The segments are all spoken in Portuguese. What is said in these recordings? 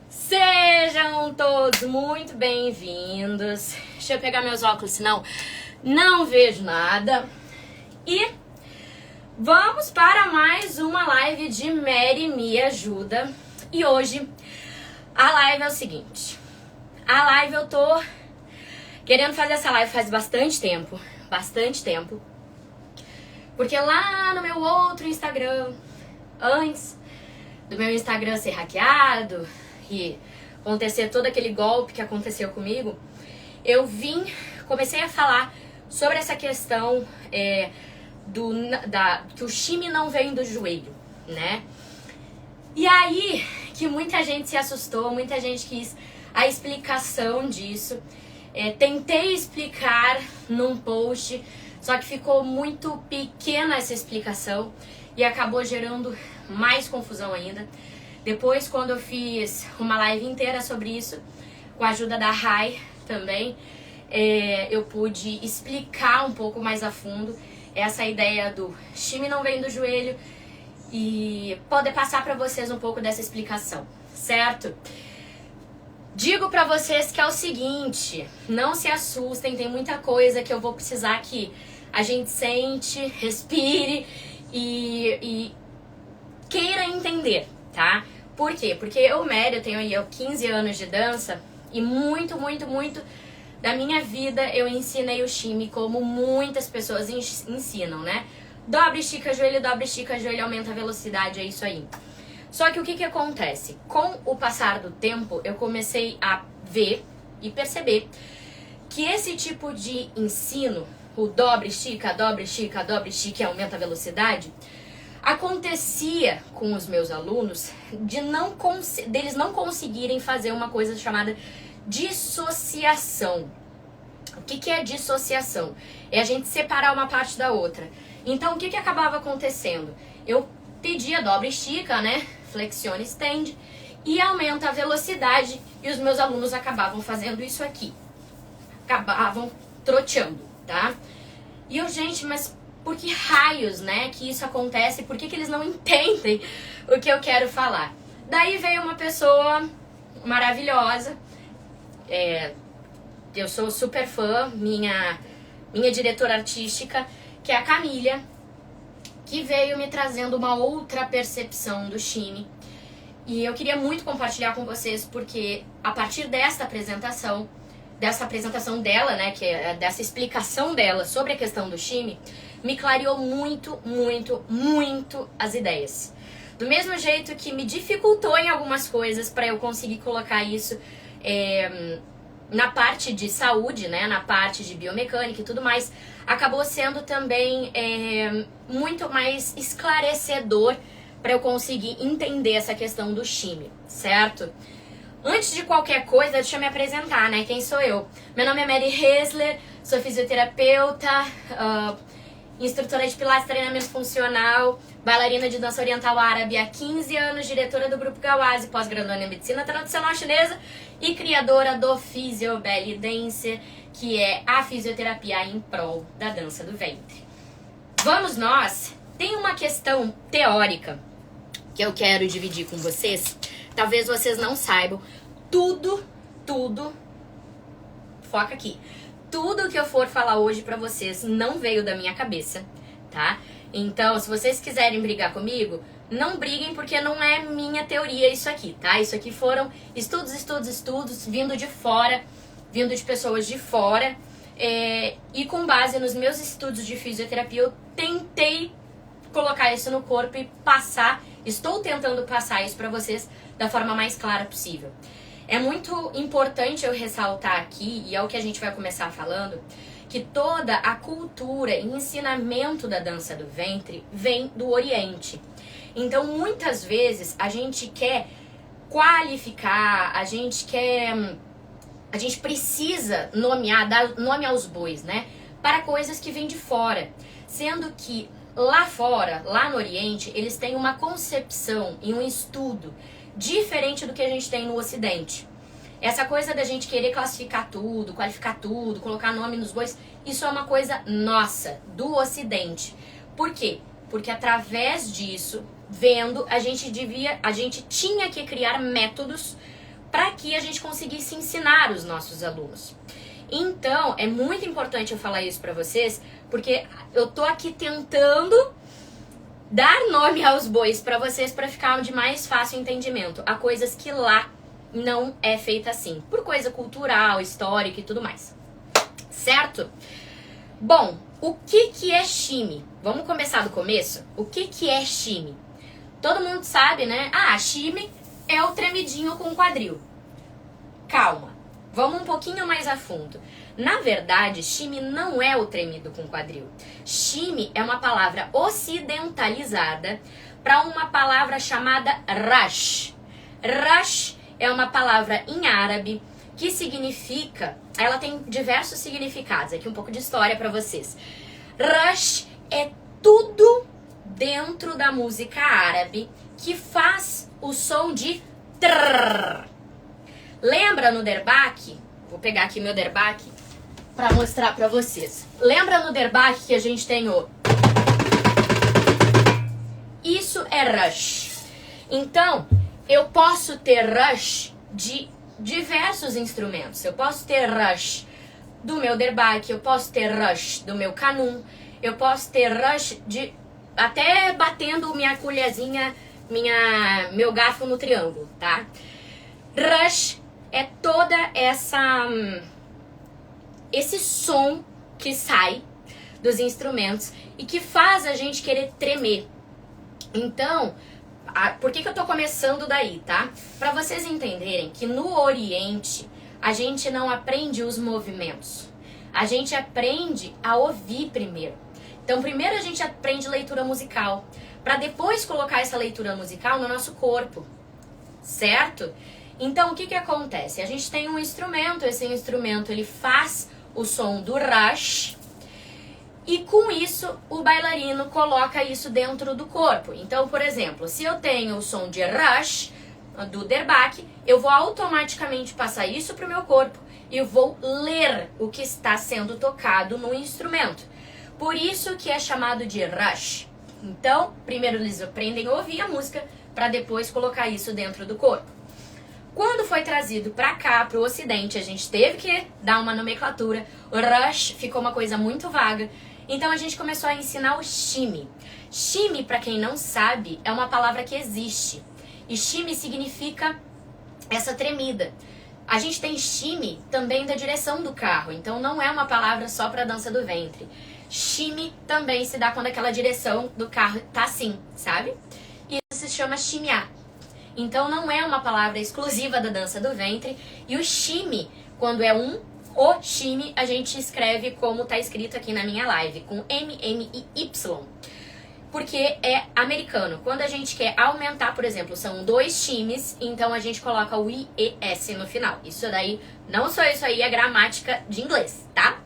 Sejam todos muito bem-vindos. Deixa eu pegar meus óculos, senão não vejo nada. E vamos para mais uma live de Mary Me Ajuda. E hoje a live é o seguinte. A live eu tô querendo fazer essa live faz bastante tempo. Porque lá no meu outro Instagram, antes do meu Instagram ser hackeado e acontecer todo aquele golpe que aconteceu comigo, eu comecei a falar sobre essa questão que o shime não vem do joelho, né? E aí que muita gente se assustou, muita gente quis a explicação disso. Tentei explicar num post, só que ficou muito pequena essa explicação e acabou gerando mais confusão ainda. Depois, quando eu fiz uma live inteira sobre isso, com a ajuda da Rai também, eu pude explicar um pouco mais a fundo essa ideia do shime não vem do joelho e poder passar para vocês um pouco dessa explicação, certo? Digo pra vocês que é o seguinte, não se assustem, tem muita coisa que eu vou precisar que a gente sente, respire e queira entender, tá? Por quê? Porque eu, Mary, eu tenho aí 15 anos de dança e muito da minha vida eu ensinei o shime como muitas pessoas ensinam, né? Dobra, estica, joelho, aumenta a velocidade, é isso aí. Só que o que acontece? Com o passar do tempo, eu comecei a ver e perceber que esse tipo de ensino, o dobra, estica e aumenta a velocidade, acontecia com os meus alunos deles não conseguirem fazer uma coisa chamada dissociação. O que é dissociação? É a gente separar uma parte da outra. Então, o que acabava acontecendo? Eu pedia dobra, estica, né? Flexiona, estende e aumenta a velocidade e os meus alunos acabavam fazendo isso aqui. Acabavam troteando, tá? E eu, gente, mas por que raios, né, que isso acontece? Por que eles não entendem o que eu quero falar? Daí veio uma pessoa maravilhosa, eu sou super fã, minha diretora artística, que é a Camila, que veio me trazendo uma outra percepção do shime. E eu queria muito compartilhar com vocês, porque a partir dessa apresentação dela, né, que é dessa explicação dela sobre a questão do shime, me clareou muito as ideias. Do mesmo jeito que me dificultou em algumas coisas para eu conseguir colocar isso na parte de saúde, né, na parte de biomecânica e tudo mais, acabou sendo também muito mais esclarecedor para eu conseguir entender essa questão do shime, certo? Antes de qualquer coisa, deixa eu me apresentar, né? Quem sou eu? Meu nome é Mary Hessler, sou fisioterapeuta, instrutora de pilates e treinamento funcional, bailarina de dança oriental árabe há 15 anos, diretora do Grupo Gawazi, pós-graduanda em medicina tradicional chinesa e criadora do Physio Belly Dance, que é a fisioterapia em prol da dança do ventre. Vamos nós? Tem uma questão teórica que eu quero dividir com vocês. Talvez vocês não saibam. Tudo, foca aqui. Tudo que eu for falar hoje pra vocês não veio da minha cabeça, tá? Então, se vocês quiserem brigar comigo, não briguem, porque não é minha teoria isso aqui, tá? Isso aqui foram estudos vindo de fora, vindo de pessoas de fora. E com base nos meus estudos de fisioterapia, eu tentei colocar isso no corpo e estou tentando passar isso pra vocês da forma mais clara possível. É muito importante eu ressaltar aqui, e é o que a gente vai começar falando, que toda a cultura e ensinamento da dança do ventre vem do Oriente. Então, muitas vezes, a gente quer qualificar, a gente precisa dar nome aos bois, né? Para coisas que vêm de fora. Sendo que lá fora, lá no Oriente, eles têm uma concepção e um estudo diferente do que a gente tem no Ocidente. Essa coisa da gente querer classificar tudo, qualificar tudo, colocar nome nos bois, isso é uma coisa nossa, do Ocidente. Por quê? Porque através disso, vendo, a gente tinha que criar métodos para que a gente conseguisse ensinar os nossos alunos. Então, é muito importante eu falar isso para vocês, porque eu tô aqui tentando dar nome aos bois para vocês para ficar de mais fácil entendimento. Há coisas que lá não é feita assim, por coisa cultural, histórica e tudo mais. Certo? Bom, o que é shime? Vamos começar do começo? O que é shime? Todo mundo sabe, né? Ah, shime é o tremidinho com o quadril. Calma, vamos um pouquinho mais a fundo. Na verdade, shime não é o tremido com quadril. Shime é uma palavra ocidentalizada para uma palavra chamada rash. Rash é uma palavra em árabe que significa... Ela tem diversos significados. Aqui um pouco de história para vocês. Rash é tudo dentro da música árabe que faz o som de trrr. Lembra no derbaque? Vou pegar aqui meu derbaque para mostrar para vocês. Lembra no derbaque que a gente tem o... Isso é rush. Então, eu posso ter rush de diversos instrumentos. Eu posso ter rush do meu derbaque, eu posso ter rush do meu canum, eu posso ter rush de... até batendo minha colherzinha, meu garfo no triângulo, tá? Rush é toda esse som que sai dos instrumentos e que faz a gente querer tremer. Então, por que eu tô começando daí, tá? Para vocês entenderem que no Oriente a gente não aprende os movimentos. A gente aprende a ouvir primeiro. Então, primeiro a gente aprende leitura musical, para depois colocar essa leitura musical no nosso corpo, certo? Então, o que acontece? A gente tem um instrumento, esse instrumento ele faz o som do rush e com isso o bailarino coloca isso dentro do corpo. Então, por exemplo, se eu tenho o som de rush do derbaque, eu vou automaticamente passar isso para o meu corpo e eu vou ler o que está sendo tocado no instrumento. Por isso que é chamado de rush. Então, primeiro eles aprendem a ouvir a música para depois colocar isso dentro do corpo. Quando foi trazido para cá, para o Ocidente, a gente teve que dar uma nomenclatura. O rush ficou uma coisa muito vaga. Então a gente começou a ensinar o shime. Shime, para quem não sabe, é uma palavra que existe. E shime significa essa tremida. A gente tem shime também da direção do carro. Então não é uma palavra só para dança do ventre. Shime também se dá quando aquela direção do carro tá assim, sabe? E isso se chama shimear. Então não é uma palavra exclusiva da dança do ventre. E o shime, quando é o shime, a gente escreve como tá escrito aqui na minha live, com M-M-I-Y. Porque é americano. Quando a gente quer aumentar, por exemplo, são 2 shimes, então a gente coloca o I-E-S no final. Isso daí, não só isso aí, é gramática de inglês, tá?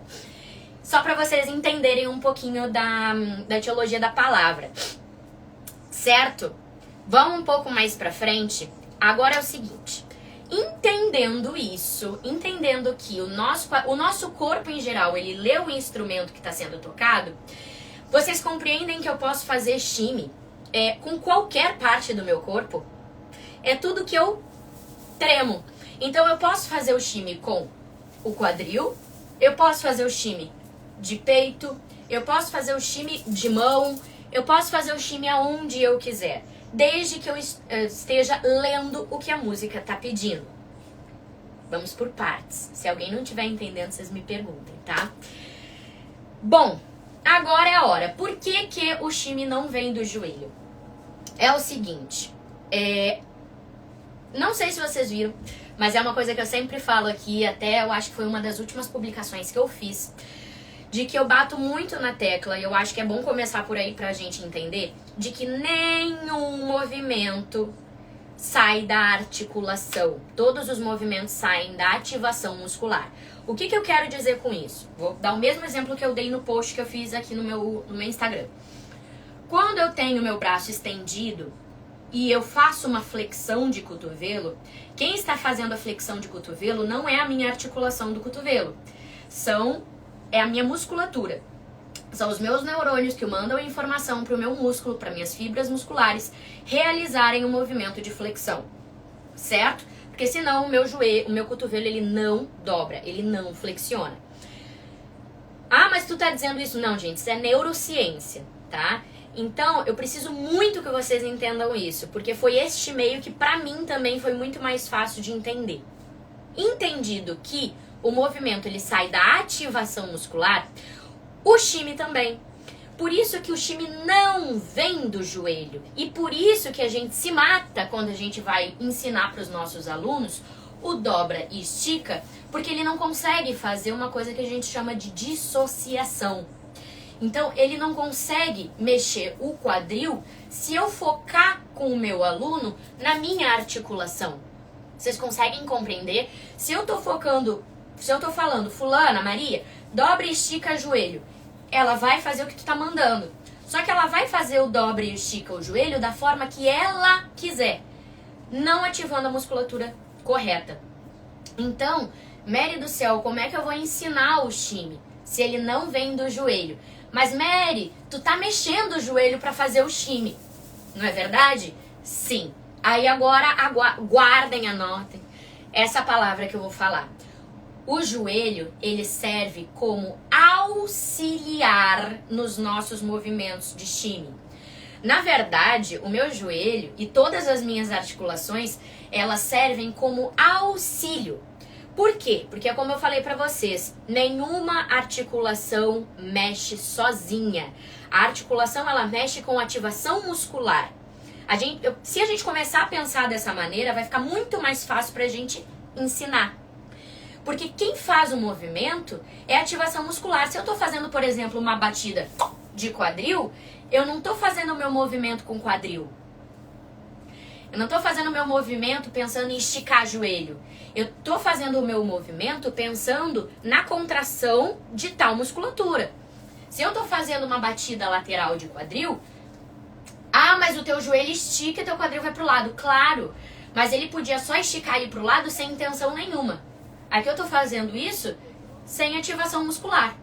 Só para vocês entenderem um pouquinho da etiologia da palavra. Certo? Vamos um pouco mais pra frente. Agora é o seguinte. Entendendo isso, entendendo que o nosso corpo em geral, ele lê o instrumento que está sendo tocado, vocês compreendem que eu posso fazer shime com qualquer parte do meu corpo? É tudo que eu tremo. Então eu posso fazer o shime com o quadril, eu posso fazer o shime de peito, eu posso fazer o shime de mão, eu posso fazer o shime aonde eu quiser, desde que eu esteja lendo o que a música está pedindo. Vamos por partes. Se alguém não estiver entendendo, vocês me perguntem, tá? Bom, agora é a hora. Por que o shime não vem do joelho? É o seguinte, não sei se vocês viram, mas é uma coisa que eu sempre falo aqui, até eu acho que foi uma das últimas publicações que eu fiz, de que eu bato muito na tecla, e eu acho que é bom começar por aí pra gente entender, de que nenhum movimento sai da articulação. Todos os movimentos saem da ativação muscular. O que eu quero dizer com isso? Vou dar o mesmo exemplo que eu dei no post que eu fiz aqui no meu Instagram. Quando eu tenho meu braço estendido e eu faço uma flexão de cotovelo, quem está fazendo a flexão de cotovelo não é a minha articulação do cotovelo. É a minha musculatura. São os meus neurônios que mandam a informação para o meu músculo, para minhas fibras musculares, realizarem o movimento de flexão. Certo? Porque senão o meu joelho, o meu cotovelo, ele não dobra, ele não flexiona. Ah, mas tu tá dizendo isso? Não, gente, isso é neurociência, tá? Então, eu preciso muito que vocês entendam isso, porque foi este meio que pra mim também foi muito mais fácil de entender. Entendido que o movimento ele sai da ativação muscular, o shime também. Por isso que o shime não vem do joelho. E por isso que a gente se mata quando a gente vai ensinar para os nossos alunos o dobra e estica, porque ele não consegue fazer uma coisa que a gente chama de dissociação. Então, ele não consegue mexer o quadril se eu focar com o meu aluno na minha articulação. Vocês conseguem compreender? Se eu tô falando, fulana, Maria, dobra e estica joelho, ela vai fazer o que tu tá mandando. Só que ela vai fazer o dobra e estica o joelho da forma que ela quiser, não ativando a musculatura correta. Então, Mary do céu, como é que eu vou ensinar o shime se ele não vem do joelho? Mas Mary, tu tá mexendo o joelho para fazer o shime, não é verdade? Sim. Aí agora guardem, anotem essa palavra que eu vou falar. O joelho, ele serve como auxiliar nos nossos movimentos de shime. Na verdade, o meu joelho e todas as minhas articulações, elas servem como auxílio. Por quê? Porque, como eu falei pra vocês, nenhuma articulação mexe sozinha. A articulação, ela mexe com ativação muscular. Se a gente começar a pensar dessa maneira, vai ficar muito mais fácil pra gente ensinar. Porque quem faz o movimento é a ativação muscular. Se eu tô fazendo, por exemplo, uma batida de quadril, eu não tô fazendo o meu movimento com quadril. Eu não tô fazendo o meu movimento pensando em esticar joelho. Eu tô fazendo o meu movimento pensando na contração de tal musculatura. Se eu tô fazendo uma batida lateral de quadril, mas o teu joelho estica e teu quadril vai pro lado. Claro, mas ele podia só esticar e ir pro lado sem intenção nenhuma. Aqui eu tô fazendo isso sem ativação muscular.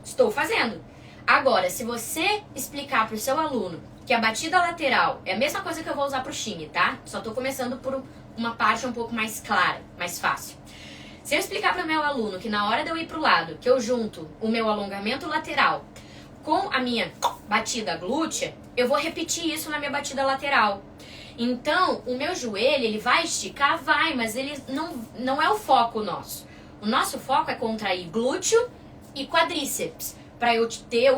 Estou fazendo. Agora, se você explicar pro seu aluno que a batida lateral é a mesma coisa que eu vou usar pro shime, tá? Só tô começando por uma parte um pouco mais clara, mais fácil. Se eu explicar pro meu aluno que na hora de eu ir pro lado, que eu junto o meu alongamento lateral com a minha batida glútea, eu vou repetir isso na minha batida lateral. Então, o meu joelho, ele vai esticar? Vai, mas ele não é o foco nosso. O nosso foco é contrair glúteo e quadríceps, para eu ter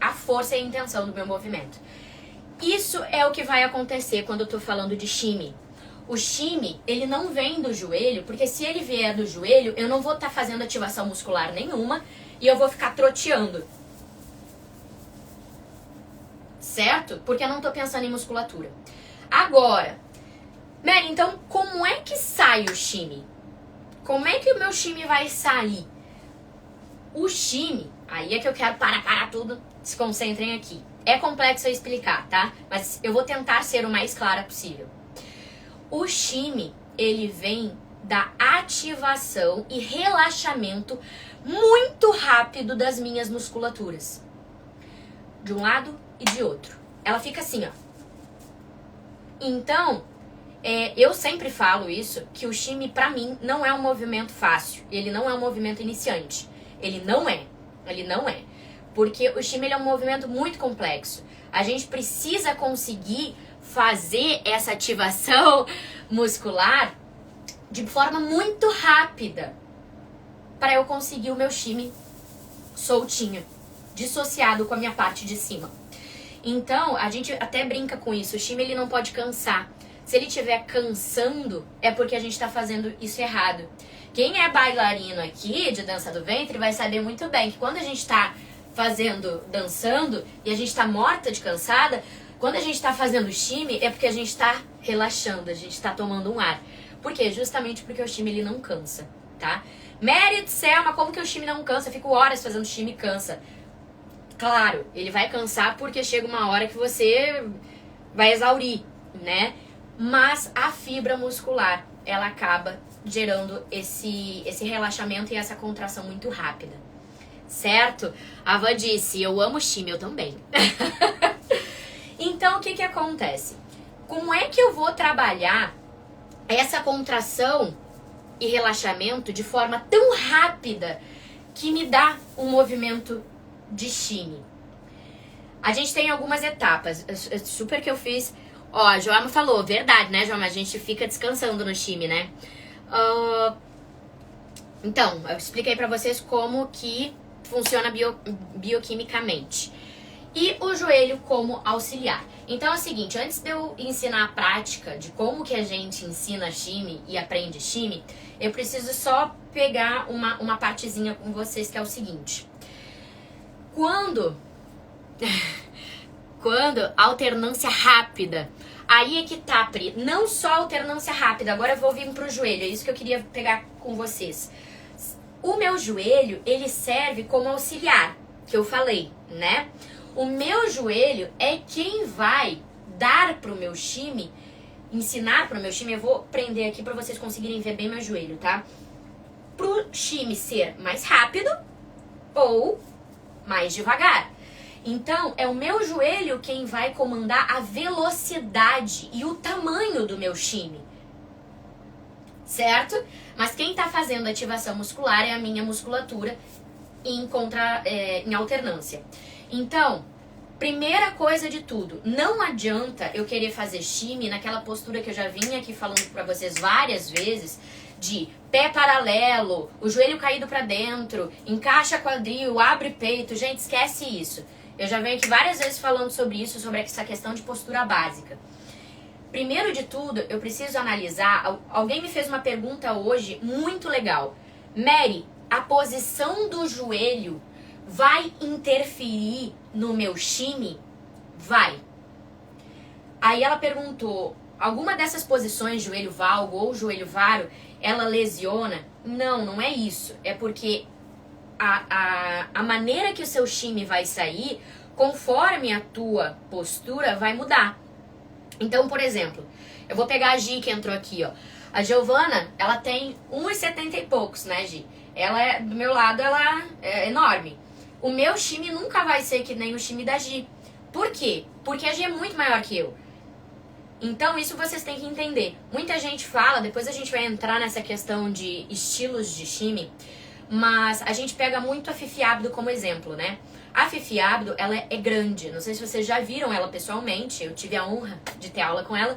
a força e a intenção do meu movimento. Isso é o que vai acontecer quando eu tô falando de shime. O shime, ele não vem do joelho, porque se ele vier do joelho, eu não vou estar fazendo ativação muscular nenhuma e eu vou ficar troteando. Certo? Porque eu não tô pensando em musculatura. Agora, Mary, então como é que sai o shime? Como é que o meu shime vai sair? O shime, aí é que eu quero parar tudo, se concentrem aqui. É complexo eu explicar, tá? Mas eu vou tentar ser o mais clara possível. O shime, ele vem da ativação e relaxamento muito rápido das minhas musculaturas. De um lado e de outro. Ela fica assim, ó. Então, eu sempre falo isso, que o shime, pra mim, não é um movimento fácil. Ele não é um movimento iniciante. Ele não é. Porque o shime ele é um movimento muito complexo. A gente precisa conseguir fazer essa ativação muscular de forma muito rápida para eu conseguir o meu shime soltinho, dissociado com a minha parte de cima. Então, a gente até brinca com isso. O shime ele não pode cansar. Se ele estiver cansando, é porque a gente está fazendo isso errado. Quem é bailarino aqui de dança do ventre vai saber muito bem que quando a gente está dançando, e a gente está morta de cansada, quando a gente está fazendo shime, é porque a gente está relaxando, a gente está tomando um ar. Por quê? Justamente porque o shime ele não cansa, tá? Mary do céu, mas como que o shime não cansa? Eu fico horas fazendo shime e cansa. Claro, ele vai cansar porque chega uma hora que você vai exaurir, né? Mas a fibra muscular, ela acaba gerando esse relaxamento e essa contração muito rápida. Certo? A Van disse, eu amo shime, eu também. Então, o que acontece? como é que eu vou trabalhar essa contração e relaxamento de forma tão rápida que me dá um movimento de shime? A gente tem algumas etapas, super que eu fiz. Ó, a Joama falou, verdade, né, Joama? A gente fica descansando no shime, né? Então, eu expliquei pra vocês como que funciona bioquimicamente. E o joelho como auxiliar. Então é o seguinte, antes de eu ensinar a prática de como que a gente ensina shime e aprende shime, eu preciso só pegar uma partezinha com vocês, que é o seguinte. Quando alternância rápida, aí é que tá, Pri, não só alternância rápida, agora eu vou vir pro joelho, é isso que eu queria pegar com vocês. O meu joelho, ele serve como auxiliar, que eu falei, né? O meu joelho é quem vai dar pro meu shime, ensinar pro meu shime, eu vou prender aqui pra vocês conseguirem ver bem meu joelho, tá? Pro shime ser mais rápido ou mais devagar. Então, é o meu joelho quem vai comandar a velocidade e o tamanho do meu shime. Certo? Mas quem tá fazendo ativação muscular é a minha musculatura em alternância. Então, primeira coisa de tudo, não adianta eu querer fazer shime naquela postura que eu já vinha aqui falando pra vocês várias vezes, de pé paralelo, o joelho caído pra dentro, encaixa quadril, abre peito. Gente, esquece isso. Eu já venho aqui várias vezes falando sobre isso, sobre essa questão de postura básica. Primeiro de tudo, eu preciso analisar. Alguém me fez uma pergunta hoje muito legal. Mary, a posição do joelho vai interferir no meu shime? Vai. Aí ela perguntou, alguma dessas posições, joelho valgo ou joelho varo, ela lesiona? Não, não é isso. É porque a maneira que o seu shime vai sair, conforme a tua postura, vai mudar. Então, por exemplo, eu vou pegar a Gi que entrou aqui, ó. A Giovana, ela tem 1,70 e poucos, né, Gi? Ela do meu lado, ela é enorme. O meu shime nunca vai ser que nem o shime da Gi. Por quê? Porque a Gi é muito maior que eu. Então, isso vocês têm que entender. Muita gente fala, depois a gente vai entrar nessa questão de estilos de shime, mas a gente pega muito a Fifi Abdo como exemplo, né? A Fifi Abdo, ela é grande. Não sei se vocês já viram ela pessoalmente, eu tive a honra de ter aula com ela.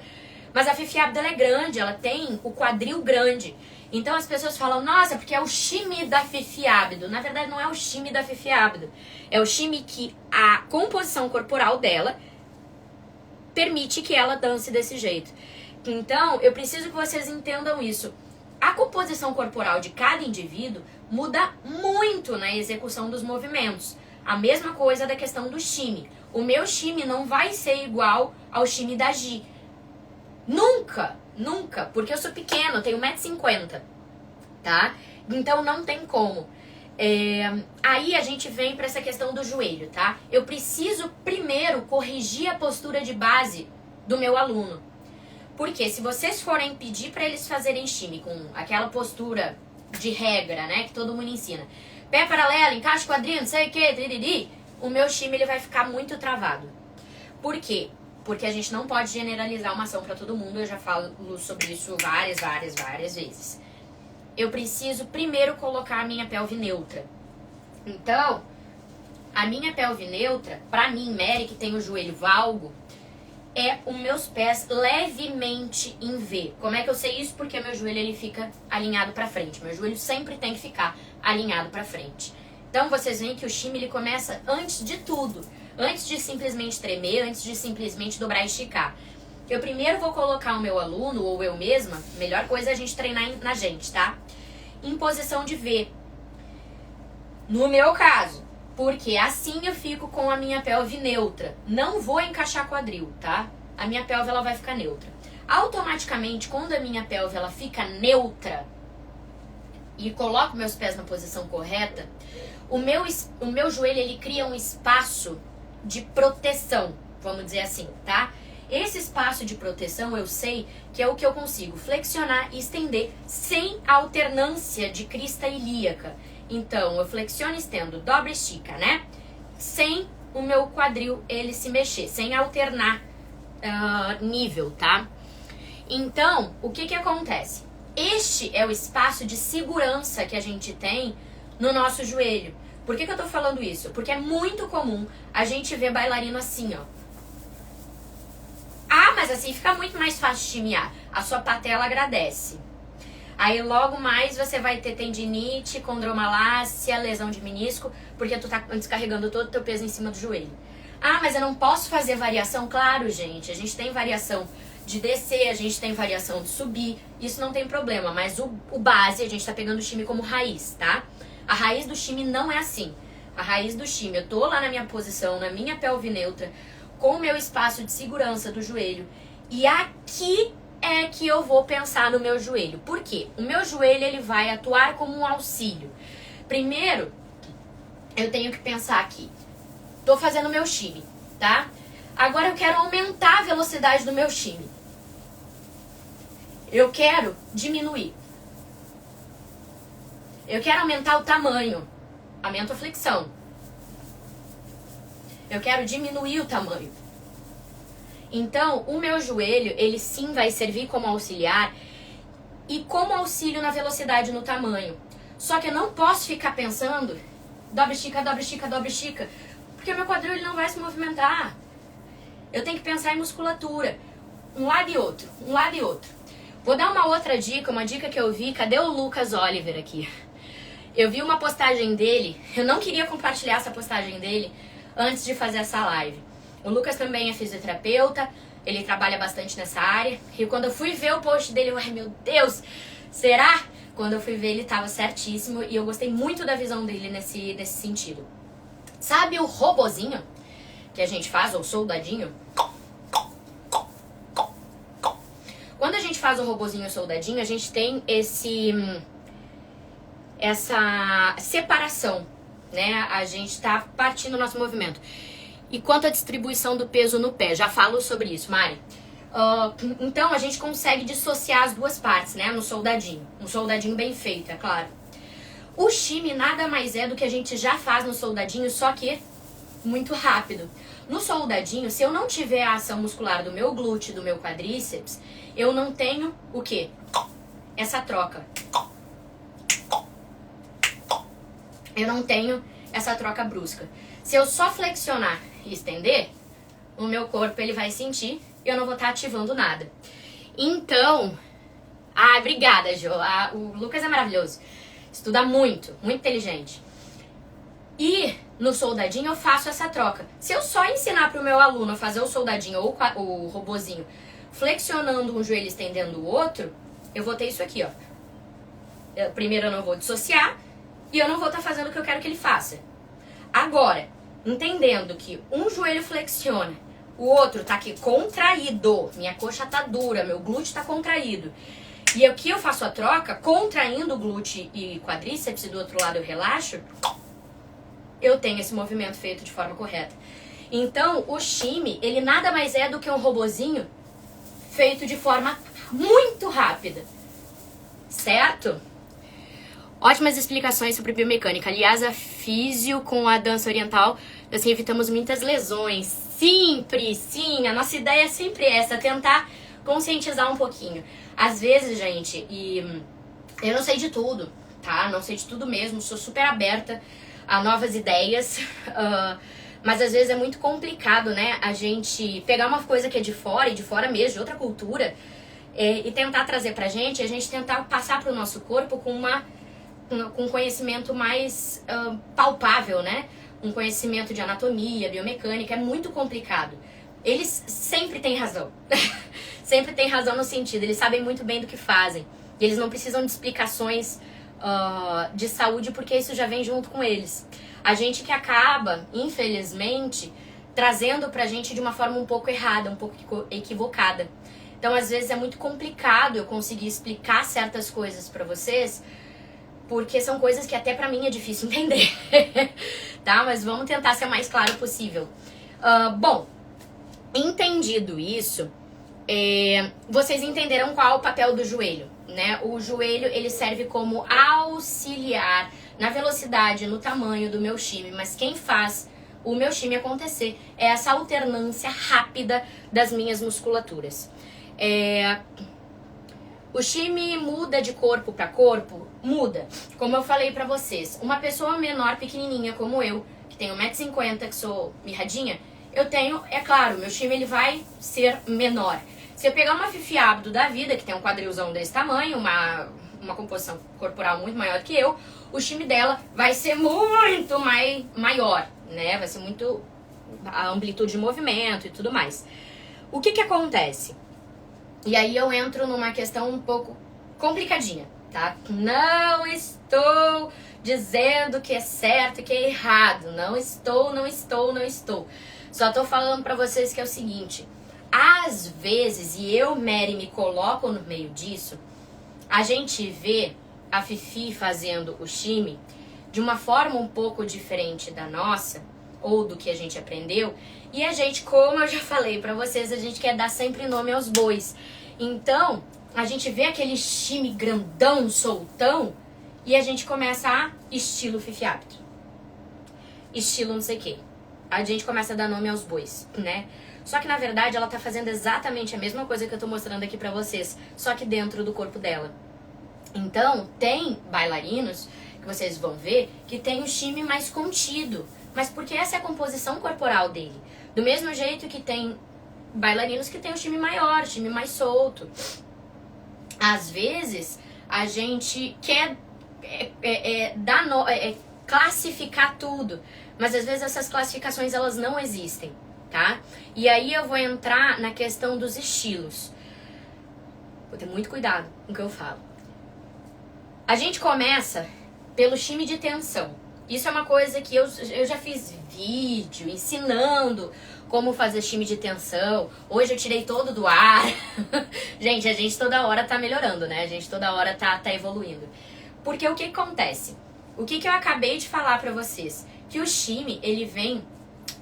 Mas a Fifi Abdo, ela é grande, ela tem o quadril grande. Então as pessoas falam, nossa, porque é o shime da Fifi Abdo. Na verdade, não é o shime da Fifi Abdo. É o shime que a composição corporal dela permite que ela dance desse jeito. Então, eu preciso que vocês entendam isso. A composição corporal de cada indivíduo muda muito na execução dos movimentos. A mesma coisa da questão do shime. O meu shime não vai ser igual ao shime da Gi. Nunca, nunca, porque eu sou pequena, eu tenho 1,50 m, tá? Então não tem como. Aí a gente vem para essa questão do joelho, tá? Eu preciso primeiro corrigir a postura de base do meu aluno. Porque se vocês forem pedir para eles fazerem shime com aquela postura de regra, né, que todo mundo ensina, pé paralelo, encaixe quadril, não sei o que, tririri, o meu shime ele vai ficar muito travado. Por quê? Porque a gente não pode generalizar uma ação para todo mundo, eu já falo sobre isso várias vezes. Eu preciso primeiro colocar a minha pelve neutra. Então, a minha pelve neutra, pra mim, Mary, que tem o joelho valgo, é os meus pés levemente em V. Como é que eu sei isso? Porque meu joelho ele fica alinhado pra frente. Meu joelho sempre tem que ficar alinhado pra frente. Então, vocês veem que o shime ele começa antes de tudo. Antes de simplesmente tremer, antes de simplesmente dobrar e esticar. Eu primeiro vou colocar o meu aluno, ou eu mesma, melhor coisa é a gente treinar na gente, tá? Em posição de V. No meu caso, porque assim eu fico com a minha pelve neutra. Não vou encaixar quadril, tá? A minha pelve ela vai ficar neutra. Automaticamente, quando a minha pelve ela fica neutra e coloco meus pés na posição correta, o meu joelho ele cria um espaço de proteção, vamos dizer assim, tá? Esse espaço de proteção eu sei que é o que eu consigo flexionar e estender sem alternância de crista ilíaca. Então, eu flexiono e estendo, dobra e estica, né? Sem o meu quadril ele se mexer, sem alternar nível, tá? Então, o que acontece? Este é o espaço de segurança que a gente tem no nosso joelho. Por que eu tô falando isso? Porque é muito comum a gente ver bailarino assim, ó. Ah, mas assim fica muito mais fácil de miar. A sua patela agradece. Aí logo mais você vai ter tendinite, condromalácia, lesão de menisco, porque tu tá descarregando todo o teu peso em cima do joelho. Ah, mas eu não posso fazer variação? Claro, gente. A gente tem variação de descer, a gente tem variação de subir. Isso não tem problema, mas o base, a gente tá pegando o shimmy como raiz, tá? A raiz do shimmy não é assim. A raiz do shimmy, eu tô lá na minha posição, na minha pelve neutra, com o meu espaço de segurança do joelho. E aqui é que eu vou pensar no meu joelho. Por quê? O meu joelho, ele vai atuar como um auxílio. Primeiro, eu tenho que pensar aqui. Tô fazendo meu shimmy, tá? Agora eu quero aumentar a velocidade do meu shimmy. Eu quero diminuir. Eu quero aumentar o tamanho. Aumento a flexão. Eu quero diminuir o tamanho. Então, o meu joelho, ele sim vai servir como auxiliar e como auxílio na velocidade e no tamanho. Só que eu não posso ficar pensando, dobra, estica, dobra, estica, dobra, estica, porque o meu quadril ele não vai se movimentar. Eu tenho que pensar em musculatura. Um lado e outro, um lado e outro. Vou dar uma outra dica, uma dica que eu vi. Cadê o Lucas Oliver aqui? Eu vi uma postagem dele, eu não queria compartilhar essa postagem dele antes de fazer essa live. O Lucas também é fisioterapeuta, ele trabalha bastante nessa área. E quando eu fui ver o post dele, eu, ai meu Deus, será? Quando eu fui ver, ele estava certíssimo e eu gostei muito da visão dele nesse sentido. Sabe o robozinho que a gente faz, ou soldadinho? Quando a gente faz o robozinho soldadinho, a gente tem essa separação, né? A gente tá partindo o nosso movimento. E quanto à distribuição do peso no pé, já falo sobre isso, Mari. Então a gente consegue dissociar as duas partes, né? No soldadinho. Um soldadinho bem feito, é claro. O shimmy nada mais é do que a gente já faz no soldadinho, só que muito rápido. No soldadinho, se eu não tiver a ação muscular do meu glúteo, do meu quadríceps, eu não tenho o quê? Essa troca. Eu não tenho essa troca brusca. Se eu só flexionar e estender, o meu corpo ele vai sentir e eu não vou estar ativando nada. Então, obrigada, Jo. O Lucas é maravilhoso. Estuda muito, muito inteligente. E no soldadinho eu faço essa troca. Se eu só ensinar para o meu aluno a fazer o soldadinho ou o robozinho flexionando um joelho e estendendo o outro, eu vou ter isso aqui, ó. Primeiro eu não vou dissociar e eu não vou estar fazendo o que eu quero que ele faça. Agora, entendendo que um joelho flexiona, o outro tá aqui contraído, minha coxa tá dura, meu glúteo tá contraído. E aqui eu faço a troca, contraindo o glúteo e quadríceps e do outro lado eu relaxo, eu tenho esse movimento feito de forma correta. Então, o shimmy, ele nada mais é do que um robozinho feito de forma muito rápida. Certo? Ótimas explicações sobre biomecânica. Aliás, a físio com a dança oriental, assim, evitamos muitas lesões. Sempre, sim, a nossa ideia é sempre essa, tentar conscientizar um pouquinho. Às vezes, gente, e eu não sei de tudo, tá? Não sei de tudo mesmo, sou super aberta a novas ideias, mas às vezes é muito complicado, né? A gente pegar uma coisa que é de fora, e de fora mesmo, de outra cultura, e tentar trazer pra gente, a gente tentar passar pro nosso corpo com um conhecimento mais palpável, né? Um conhecimento de anatomia, biomecânica, é muito complicado. Eles sempre têm razão. Sempre têm razão no sentido, eles sabem muito bem do que fazem. E eles não precisam de explicações de saúde, porque isso já vem junto com eles. A gente que acaba, infelizmente, trazendo pra gente de uma forma um pouco errada, um pouco equivocada. Então, às vezes, é muito complicado eu conseguir explicar certas coisas pra vocês, porque são coisas que até pra mim é difícil entender. Tá? Mas vamos tentar ser o mais claro possível. Bom, entendido isso, vocês entenderam qual é o papel do joelho, né? O joelho, ele serve como auxiliar na velocidade, no tamanho do meu shimmy, mas quem faz o meu shimmy acontecer. É essa alternância rápida das minhas musculaturas. O shimmy muda de corpo para corpo? Muda. Como eu falei pra vocês, uma pessoa menor, pequenininha como eu, que tenho 1,50m, que sou mirradinha, eu tenho, é claro, meu shimmy ele vai ser menor. Se eu pegar uma Fifi Abdo da vida, que tem um quadrilzão desse tamanho, uma composição corporal muito maior que eu, o shimmy dela vai ser muito maior, né? Vai ser muito a amplitude de movimento e tudo mais. O que acontece? E aí eu entro numa questão um pouco complicadinha, tá? Não estou dizendo que é certo e que é errado. Não estou. Só tô falando pra vocês que é o seguinte. Às vezes, e eu, Mary, me coloco no meio disso, a gente vê a Fifi fazendo o shimmy de uma forma um pouco diferente da nossa, ou do que a gente aprendeu, e a gente, como eu já falei pra vocês, a gente quer dar sempre nome aos bois. Então, a gente vê aquele shimmy grandão, soltão, e a gente começa a estilo Fifi Abdo. Estilo não sei o quê. A gente começa a dar nome aos bois, né? Só que, na verdade, ela tá fazendo exatamente a mesma coisa que eu tô mostrando aqui pra vocês, só que dentro do corpo dela. Então, tem bailarinos, que vocês vão ver, que tem o shimmy mais contido. Mas porque essa é a composição corporal dele. Do mesmo jeito que tem bailarinos que tem o shimmy maior, shimmy mais solto. Às vezes, a gente quer classificar tudo. Mas às vezes essas classificações elas não existem, tá? E aí eu vou entrar na questão dos estilos. Vou ter muito cuidado com o que eu falo. A gente começa pelo shimmy de tensão. Isso é uma coisa que eu já fiz vídeo ensinando como fazer shimmy de tensão. Hoje eu tirei todo do ar. Gente, a gente toda hora tá melhorando, né? A gente toda hora tá evoluindo. Porque o que acontece? O que eu acabei de falar pra vocês? Que o shimmy, ele vem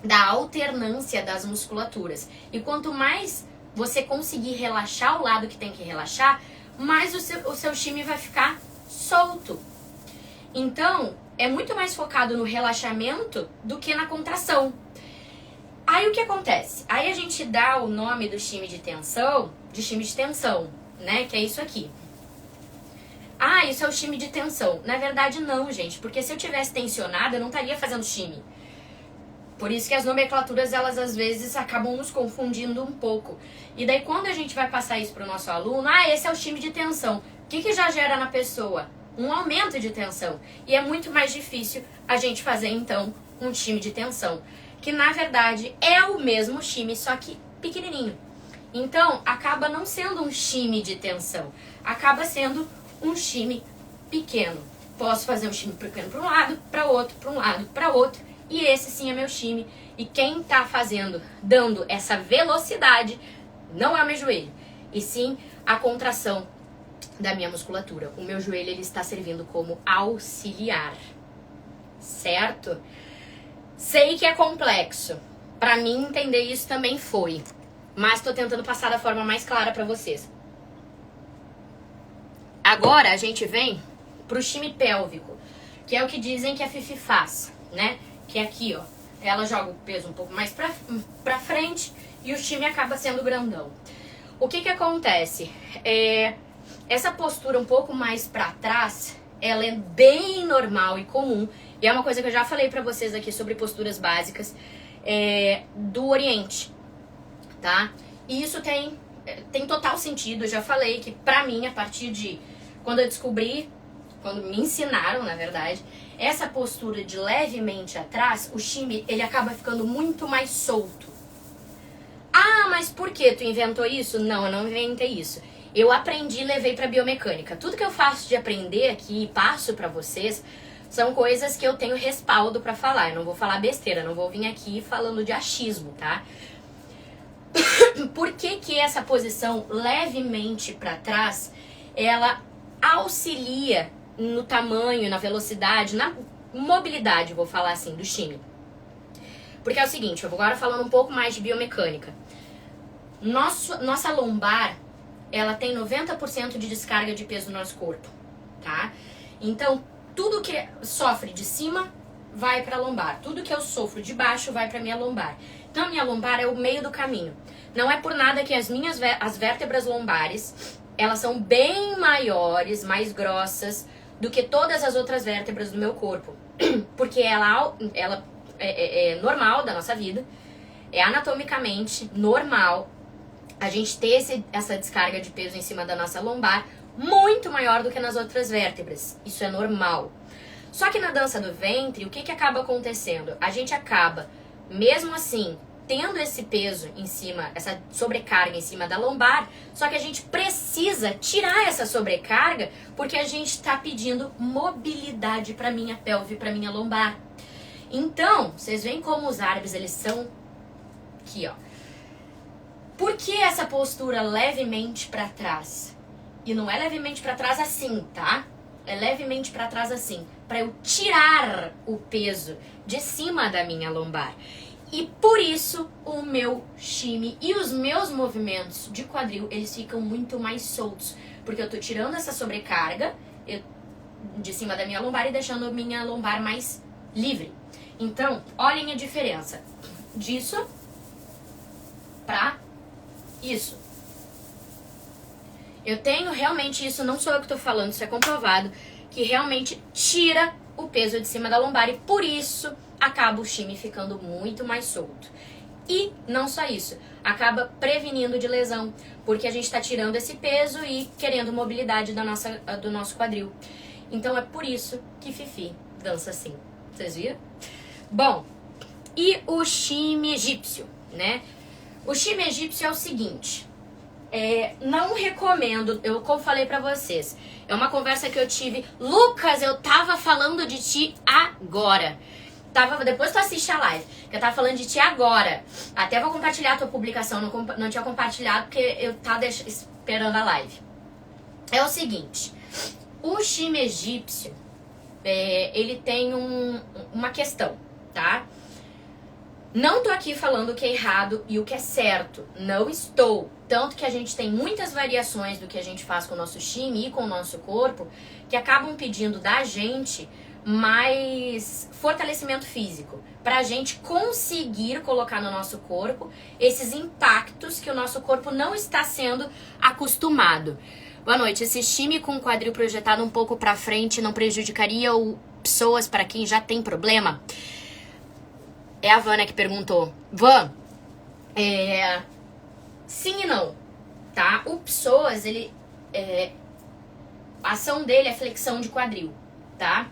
da alternância das musculaturas. E quanto mais você conseguir relaxar o lado que tem que relaxar, mais o seu shimmy vai ficar solto. Então, é muito mais focado no relaxamento do que na contração. Aí o que acontece? Aí a gente dá o nome do shimmy de tensão, de shimmy de tensão, né? Que é isso aqui. Ah, isso é o shimmy de tensão. Na verdade não, gente, porque se eu tivesse tensionada, eu não estaria fazendo shimmy. Por isso que as nomenclaturas, elas às vezes acabam nos confundindo um pouco. E daí quando a gente vai passar isso para o nosso aluno, esse é o shimmy de tensão. O que já gera na pessoa? Um aumento de tensão. E é muito mais difícil a gente fazer, então, um shimmy de tensão. Que, na verdade, é o mesmo shimmy, só que pequenininho. Então, acaba não sendo um shimmy de tensão. Acaba sendo um shimmy pequeno. Posso fazer um shimmy pequeno para um lado, para outro, para um lado, para outro. E esse sim é meu shimmy. E quem tá fazendo, dando essa velocidade, não é o meu joelho. E sim a contração da minha musculatura. O meu joelho, ele está servindo como auxiliar. Certo? Sei que é complexo. Pra mim, entender isso também foi. Mas tô tentando passar da forma mais clara pra vocês. Agora, a gente vem pro shimmy pélvico, que é o que dizem que a Fifi faz, né? Que é aqui, ó. Ela joga o peso um pouco mais pra frente e o shimmy acaba sendo grandão. O que acontece? Essa postura um pouco mais pra trás, ela é bem normal e comum. E é uma coisa que eu já falei pra vocês aqui sobre posturas básicas do Oriente, tá? E isso tem total sentido. Eu já falei que pra mim, a partir de quando eu descobri, quando me ensinaram, na verdade, essa postura de levemente atrás, o shimmy, ele acaba ficando muito mais solto. Ah, mas por que tu inventou isso? Não, eu não inventei isso. Eu aprendi e levei pra biomecânica. Tudo que eu faço de aprender aqui e passo pra vocês são coisas que eu tenho respaldo pra falar. Eu não vou falar besteira, não vou vir aqui falando de achismo, tá? Por que essa posição levemente pra trás, ela auxilia no tamanho, na velocidade, na mobilidade, vou falar assim, do shimmy? Porque é o seguinte, eu vou agora falando um pouco mais de biomecânica. Nossa lombar, ela tem 90% de descarga de peso no nosso corpo, tá? Então, tudo que sofre de cima vai pra lombar. Tudo que eu sofro de baixo vai pra minha lombar. Então, a minha lombar é o meio do caminho. Não é por nada que as vértebras lombares, elas são bem maiores, mais grossas do que todas as outras vértebras do meu corpo. Porque ela é normal da nossa vida, é anatomicamente normal a gente ter essa descarga de peso em cima da nossa lombar muito maior do que nas outras vértebras. Isso é normal. Só que na dança do ventre, o que acaba acontecendo? A gente acaba, mesmo assim, tendo esse peso em cima, essa sobrecarga em cima da lombar, só que a gente precisa tirar essa sobrecarga porque a gente está pedindo mobilidade para minha pelve, para minha lombar. Então, vocês veem como os árabes, eles são aqui, ó. Por que essa postura levemente para trás? E não é levemente para trás assim, tá? É levemente para trás assim, para eu tirar o peso de cima da minha lombar. E por isso o meu shimmy e os meus movimentos de quadril, eles ficam muito mais soltos. Porque eu tô tirando essa sobrecarga de cima da minha lombar e deixando a minha lombar mais livre. Então, olhem a diferença disso pra isso. Eu tenho realmente isso, não sou eu que tô falando, isso é comprovado, que realmente tira o peso de cima da lombar e por isso acaba o shimmy ficando muito mais solto. E não só isso, acaba prevenindo de lesão, porque a gente está tirando esse peso e querendo mobilidade do nosso quadril. Então é por isso que Fifi dança assim. Vocês viram? Bom, e o shimmy egípcio, né? O shimmy egípcio é o seguinte, não recomendo, como falei pra vocês, é uma conversa que eu tive. Lucas, eu tava falando de ti agora. Depois tu assiste a live, que eu tava falando de ti agora. Até vou compartilhar a tua publicação, não tinha compartilhado porque eu tava esperando a live. É o seguinte, o shimmy egípcio, ele tem uma questão, tá? Não tô aqui falando o que é errado e o que é certo, não estou. Tanto que a gente tem muitas variações do que a gente faz com o nosso shimmy e com o nosso corpo, que acabam pedindo da gente mais fortalecimento físico, pra gente conseguir colocar no nosso corpo esses impactos que o nosso corpo não está sendo acostumado. Boa noite, esse shimmy com o quadril projetado um pouco pra frente não prejudicaria pessoas para quem já tem problema? É a Vânia que perguntou. Van, sim e não, tá? O psoas, a ação dele é flexão de quadril, tá?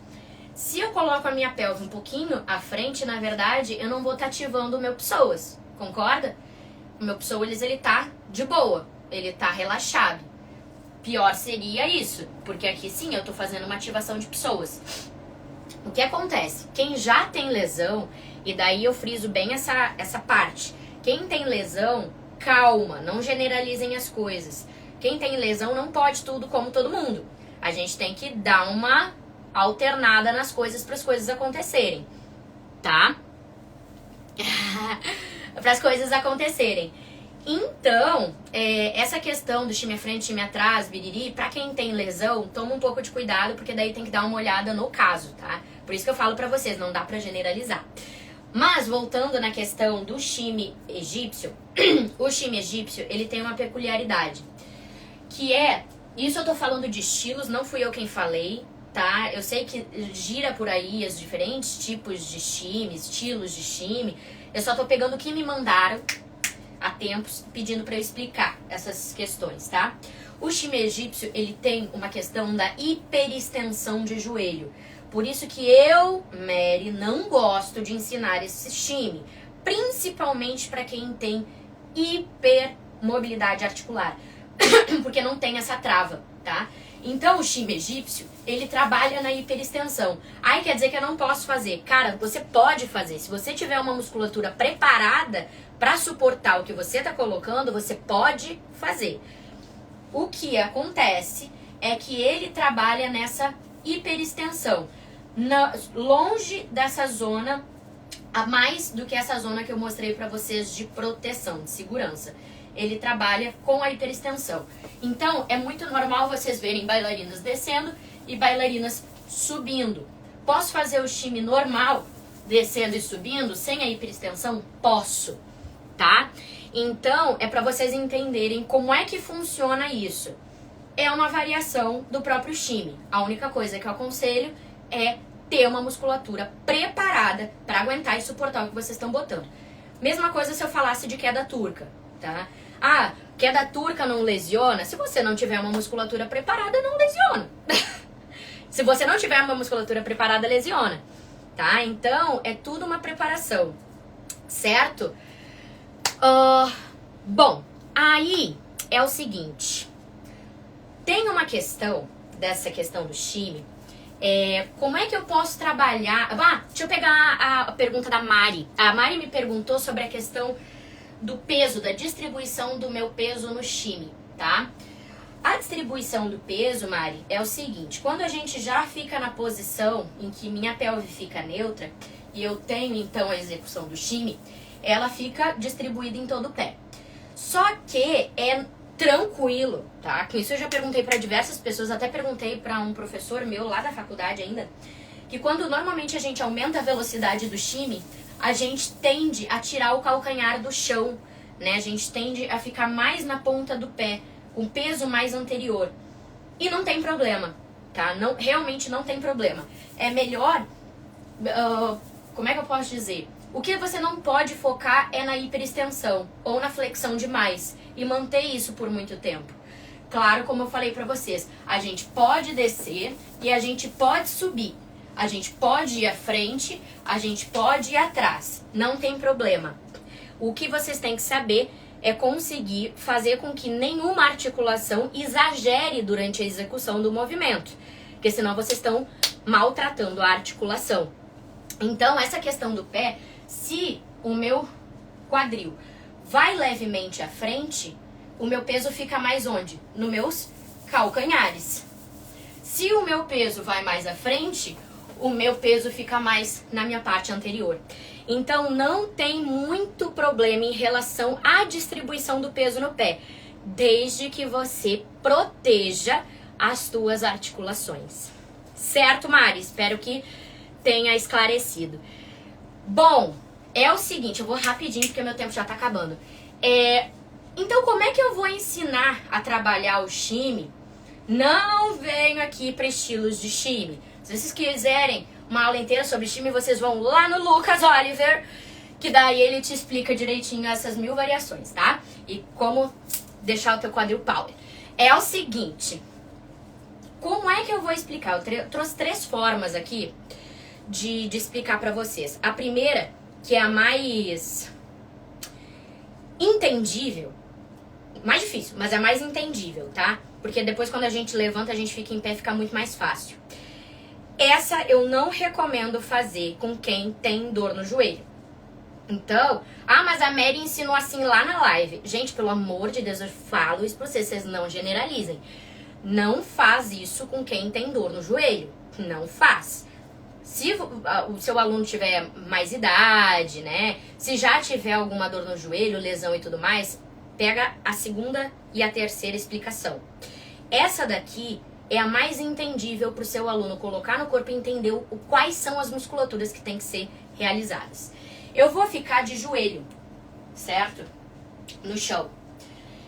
Se eu coloco a minha pelve um pouquinho à frente, na verdade, eu não vou estar ativando o meu psoas, concorda? O meu psoas, ele tá de boa, ele tá relaxado. Pior seria isso, porque aqui sim eu tô fazendo uma ativação de psoas. O que acontece? Quem já tem lesão, e daí eu friso bem essa parte. Quem tem lesão, calma, não generalizem as coisas. Quem tem lesão não pode tudo como todo mundo. A gente tem que dar uma alternada nas coisas para as coisas acontecerem, tá? Para as coisas acontecerem. Então, essa questão do time à frente, time atrás, biriri, pra quem tem lesão, toma um pouco de cuidado, porque daí tem que dar uma olhada no caso, tá? Por isso que eu falo pra vocês, não dá pra generalizar. Mas, voltando na questão do shimmy egípcio, o shimmy egípcio, ele tem uma peculiaridade, que isso eu tô falando de estilos, não fui eu quem falei, tá? Eu sei que gira por aí os diferentes tipos de shimmy, estilos de shimmy, eu só tô pegando o que me mandaram há tempos, pedindo para eu explicar essas questões, tá? O shimmy egípcio, ele tem uma questão da hiperextensão de joelho. Por isso que eu, Mary, não gosto de ensinar esse shimmy, principalmente para quem tem hipermobilidade articular, porque não tem essa trava, tá? Então, o shimmy egípcio, ele trabalha na hiperextensão. Aí quer dizer que eu não posso fazer. Cara, você pode fazer. Se você tiver uma musculatura preparada para suportar o que você está colocando, você pode fazer. O que acontece é que ele trabalha nessa hiperextensão, longe dessa zona, a mais do que essa zona que eu mostrei para vocês de proteção, de segurança. Ele trabalha com a hiperextensão. Então, é muito normal vocês verem bailarinas descendo e bailarinas subindo. Posso fazer o shime normal, descendo e subindo, sem a hiperextensão? Posso, tá? Então, é para vocês entenderem como é que funciona isso. É uma variação do próprio shime. A única coisa que eu aconselho é ter uma musculatura preparada para aguentar e suportar o que vocês estão botando. Mesma coisa se eu falasse de queda turca, tá? Ah, queda turca não lesiona? Se você não tiver uma musculatura preparada, não lesiona. Se você não tiver uma musculatura preparada, lesiona, tá? Então, é tudo uma preparação, certo? Bom, aí é o seguinte. Tem uma questão, dessa questão do shime, como é que eu posso trabalhar... deixa eu pegar a pergunta da Mari. A Mari me perguntou sobre a questão do peso, da distribuição do meu peso no shime, tá? A distribuição do peso, Mari, é o seguinte. Quando a gente já fica na posição em que minha pelve fica neutra e eu tenho, então, a execução do shime, ela fica distribuída em todo o pé. Só que é tranquilo, tá? Com isso eu já perguntei para diversas pessoas, até perguntei para um professor meu lá da faculdade ainda, que quando normalmente a gente aumenta a velocidade do shime, a gente tende a tirar o calcanhar do chão, né? A gente tende a ficar mais na ponta do pé, com peso mais anterior. E não tem problema, tá? Não, realmente não tem problema. É melhor, como é que eu posso dizer? O que você não pode focar é na hiperextensão ou na flexão demais e manter isso por muito tempo. Claro, como eu falei pra vocês, a gente pode descer e a gente pode subir. A gente pode ir à frente, a gente pode ir atrás. Não tem problema. O que vocês têm que saber é conseguir fazer com que nenhuma articulação exagere durante a execução do movimento. Porque senão vocês estão maltratando a articulação. Então, essa questão do pé, se o meu quadril vai levemente à frente, o meu peso fica mais onde? Nos meus calcanhares. Se o meu peso vai mais à frente, o meu peso fica mais na minha parte anterior. Então, não tem muito problema em relação à distribuição do peso no pé, desde que você proteja as tuas articulações. Certo, Mari? Espero que tenha esclarecido. Bom, é o seguinte, eu vou rapidinho porque meu tempo já tá acabando. Então, como é que eu vou ensinar a trabalhar o shime? Não venho aqui para estilos de shime. Se vocês quiserem uma aula inteira sobre shime, vocês vão lá no Lucas Oliver, que daí ele te explica direitinho essas 1000 variações, tá? E como deixar o teu quadril power. É o seguinte, como é que eu vou explicar? Eu trouxe 3 formas aqui de explicar pra vocês. A primeira, que é a mais entendível, mais difícil, mas é mais entendível, tá? Porque depois quando a gente levanta, a gente fica em pé, fica muito mais fácil. Essa eu não recomendo fazer com quem tem dor no joelho. Então, mas a Mary ensinou assim lá na live. Gente, pelo amor de Deus, eu falo isso pra vocês não generalizem. Não faz isso com quem tem dor no joelho. Não faz. Se o seu aluno tiver mais idade, né? Se já tiver alguma dor no joelho, lesão e tudo mais, pega a segunda e a terceira explicação. Essa daqui é a mais entendível para o seu aluno colocar no corpo e entender quais são as musculaturas que tem que ser realizadas. Eu vou ficar de joelho, certo? No chão.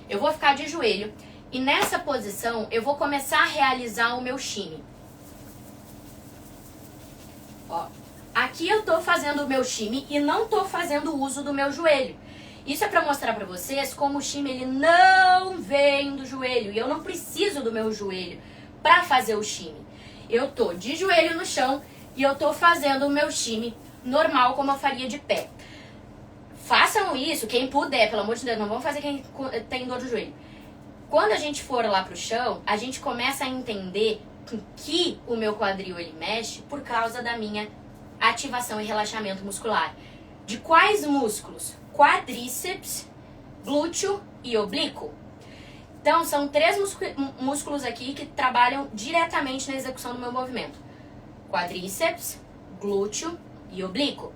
Eu vou ficar de joelho e nessa posição eu vou começar a realizar o meu shime. Ó, aqui eu tô fazendo o meu shime e não tô fazendo uso do meu joelho. Isso é para mostrar para vocês como o shime ele não vem do joelho e eu não preciso do meu joelho para fazer o shime. Eu tô de joelho no chão e eu tô fazendo o meu shime normal como eu faria de pé. Façam isso, quem puder, pelo amor de Deus, não vamos fazer quem tem dor de joelho. Quando a gente for lá pro chão, a gente começa a entender que o meu quadril ele mexe por causa da minha ativação e relaxamento muscular. De quais músculos? Quadríceps, glúteo e oblíquo. Então, são 3 músculos aqui que trabalham diretamente na execução do meu movimento. Quadríceps, glúteo e oblíquo.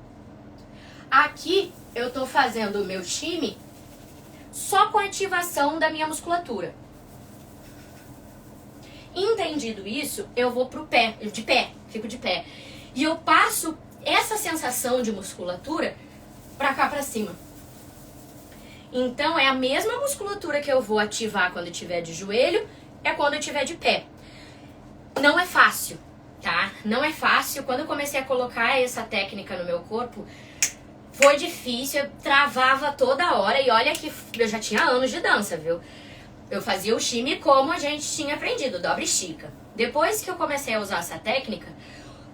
Aqui, eu tô fazendo o meu shime só com a ativação da minha musculatura. Entendido isso, eu vou pro pé, de pé, fico de pé. e eu passo essa sensação de musculatura pra cá pra cima. Então é a mesma musculatura que eu vou ativar quando eu estiver de joelho, é quando eu estiver de pé. Não é fácil, tá? Não é fácil. Quando eu comecei a colocar essa técnica no meu corpo, foi difícil, eu travava toda hora. E olha que eu já tinha anos de dança, viu? Eu fazia o shimmy como a gente tinha aprendido, dobra e estica. Depois que eu comecei a usar essa técnica,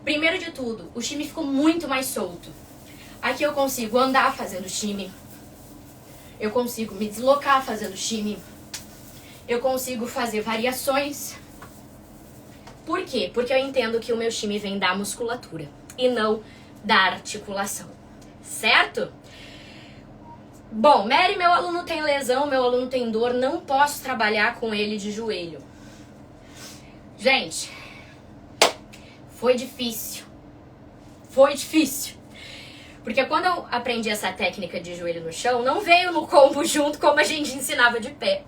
primeiro de tudo, o shimmy ficou muito mais solto. Aqui eu consigo andar fazendo shimmy. Eu consigo me deslocar fazendo shimmy. Eu consigo fazer variações. Por quê? Porque eu entendo que o meu shimmy vem da musculatura e não da articulação. Certo? Bom, Mary, meu aluno tem lesão, meu aluno tem dor, não posso trabalhar com ele de joelho. Gente, foi difícil. Foi difícil. Porque quando eu aprendi essa técnica de joelho no chão, não veio no combo junto como a gente ensinava de pé.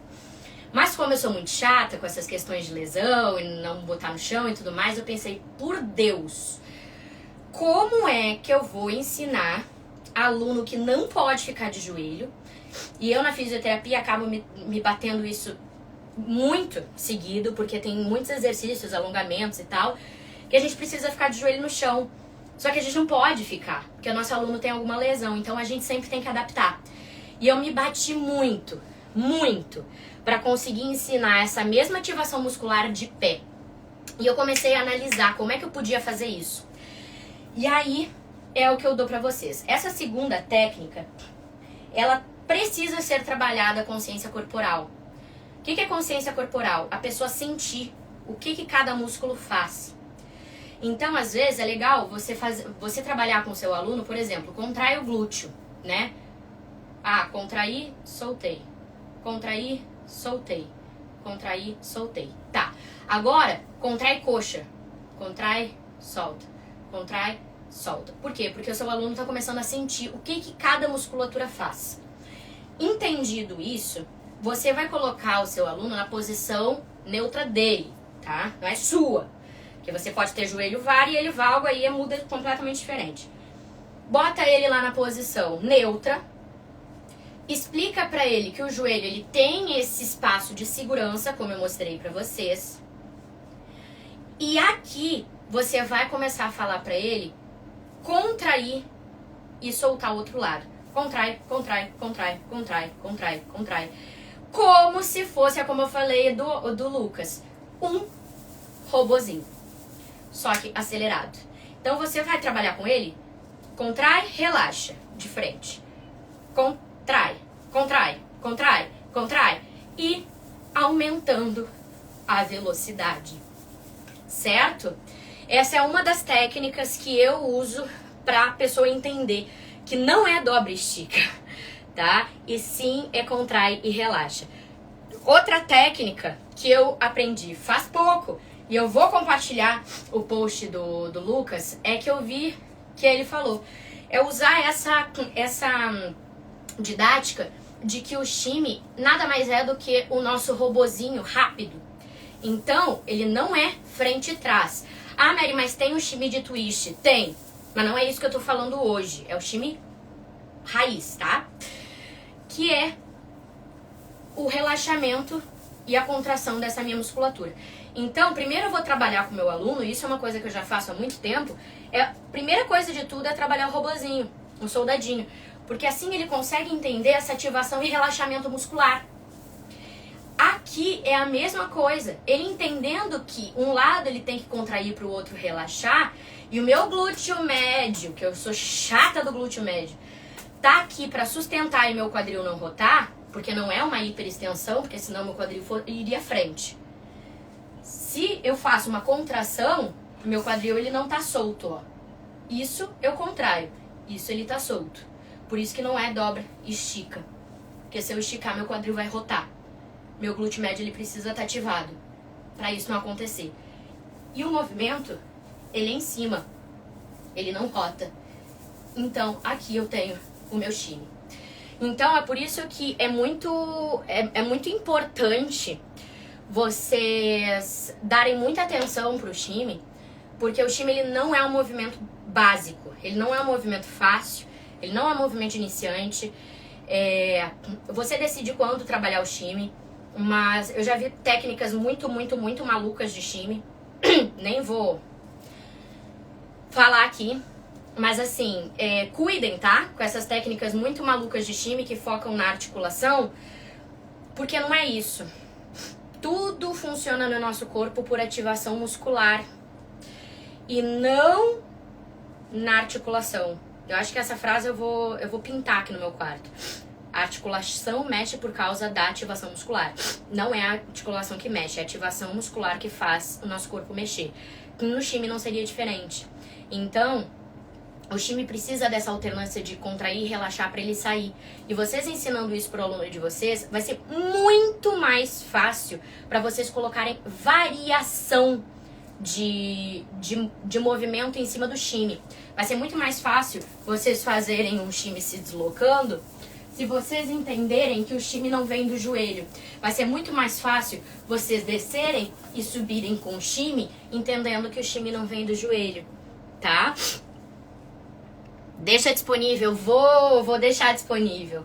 Mas como eu sou muito chata com essas questões de lesão e não botar no chão e tudo mais, eu pensei, por Deus, como é que eu vou ensinar aluno que não pode ficar de joelho? E eu na fisioterapia acabo me batendo isso muito seguido, porque tem muitos exercícios, alongamentos e tal, que a gente precisa ficar de joelho no chão. Só que a gente não pode ficar, porque o nosso aluno tem alguma lesão, então a gente sempre tem que adaptar. E eu me bati muito, para conseguir ensinar essa mesma ativação muscular de pé. E eu comecei a analisar como é que eu podia fazer isso. E aí é o que eu dou pra vocês. Essa segunda técnica, ela precisa ser trabalhada a consciência corporal. O que é consciência corporal? A pessoa sentir o que cada músculo faz. Então, às vezes, é legal você trabalhar com o seu aluno, por exemplo, contrai o glúteo, né? Ah, contrair, soltei. Contrair, soltei. Contrair, soltei. Tá. Agora, contrai coxa. Contrai, solta. Contrai, solta. Por quê? Porque o seu aluno está começando a sentir o que cada musculatura faz. Entendido isso, você vai colocar o seu aluno na posição neutra dele, tá? Não é sua. Porque você pode ter joelho var e ele valgo, aí muda completamente diferente. Bota ele lá na posição neutra. Explica pra ele que o joelho ele tem esse espaço de segurança, como eu mostrei pra vocês. E aqui você vai começar a falar pra ele contrair e soltar o outro lado. Contrai, contrai, contrai, contrai, contrai, contrai. Como se fosse, como eu falei do Lucas, um robozinho. Só que acelerado. Então você vai trabalhar com ele, contrai, relaxa, de frente. Contrai, contrai, contrai, contrai. E aumentando a velocidade. Certo? Essa é uma das técnicas que eu uso para a pessoa entender que não é dobra e estica, tá? E sim é contrai e relaxa. Outra técnica que eu aprendi faz pouco, e eu vou compartilhar o post do Lucas, é que eu vi que ele falou. É usar essa didática de que o shimmy nada mais é do que o nosso robozinho rápido. Então, ele não é frente e trás. Ah, Mary, mas tem o shimmy de twist? Tem, mas não é isso que eu tô falando hoje. É o shimmy raiz, tá? Que é o relaxamento e a contração dessa minha musculatura. Então, primeiro eu vou trabalhar com o meu aluno, e isso é uma coisa que eu já faço há muito tempo. A primeira coisa de tudo é trabalhar o robozinho, o soldadinho. Porque assim ele consegue entender essa ativação e relaxamento muscular. Aqui é a mesma coisa. Ele entendendo que um lado ele tem que contrair para o outro relaxar, e o meu glúteo médio, que eu sou chata do glúteo médio, tá aqui para sustentar e meu quadril não rotar, porque não é uma hiperextensão, porque senão meu quadril iria à frente. Se eu faço uma contração, meu quadril ele não tá solto, ó. Isso eu contraio, isso ele tá solto. Por isso que não é dobra e estica. Porque se eu esticar, meu quadril vai rotar. Meu glúteo médio ele precisa estar ativado para isso não acontecer. E o movimento, ele é em cima. Ele não rota. Então, aqui eu tenho o meu shimmy. Então, é por isso que é muito importante vocês darem muita atenção pro shimmy, Porque o shimmy, ele não é um movimento básico, ele não é um movimento fácil, ele não é um movimento iniciante. Você decide quando trabalhar o shimmy, mas eu já vi técnicas muito malucas de shimmy. Nem vou falar aqui, mas assim, cuidem, tá? Com essas técnicas muito malucas de shimmy que focam na articulação, porque não é isso. Tudo funciona no nosso corpo por ativação muscular e não na articulação. Eu acho que essa frase eu vou pintar aqui no meu quarto. A articulação mexe por causa da ativação muscular. Não é a articulação que mexe, é a ativação muscular que faz o nosso corpo mexer. No shimmy não seria diferente. Então, o shimmy precisa dessa alternância de contrair e relaxar para ele sair. E vocês ensinando isso para o aluno de vocês, vai ser muito mais fácil para vocês colocarem variação de movimento em cima do shimmy. Vai ser muito mais fácil vocês fazerem um shimmy se deslocando se vocês entenderem que o shimmy não vem do joelho. Vai ser muito mais fácil vocês descerem e subirem com o shimmy, entendendo que o shimmy não vem do joelho, tá? Deixa disponível, vou deixar disponível.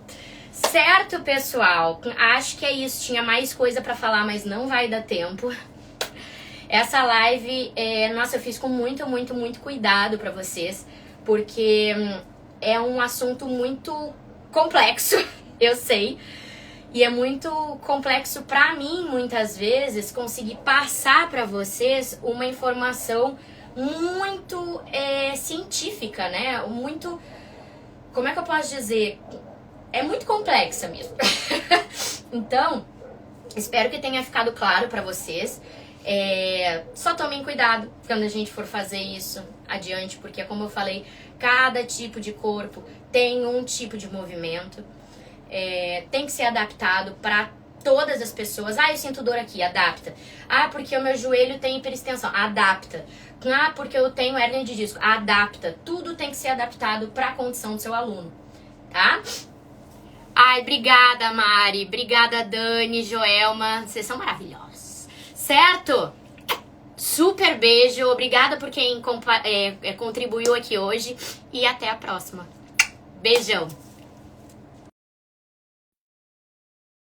Certo, pessoal? Acho que é isso. Tinha mais coisa pra falar, mas não vai dar tempo. Essa live, nossa, eu fiz com muito cuidado pra vocês, porque é um assunto muito complexo, eu sei. E é muito complexo pra mim, muitas vezes, conseguir passar pra vocês uma informação muito científica, né? Muito, como é que eu posso dizer? É muito complexa mesmo. Então, espero que tenha ficado claro pra vocês. Só tomem cuidado quando a gente for fazer isso adiante, porque como eu falei, cada tipo de corpo tem um tipo de movimento, tem que ser adaptado para todas as pessoas. Eu sinto dor aqui, adapta. Porque o meu joelho tem hiperextensão, adapta. Porque eu tenho hérnia de disco, adapta. Tudo tem que ser adaptado para a condição do seu aluno, tá? Obrigada, Mari, obrigada, Dani, Joelma, vocês são maravilhosos, certo? Super beijo, obrigada por quem contribuiu aqui hoje e até a próxima. Beijão!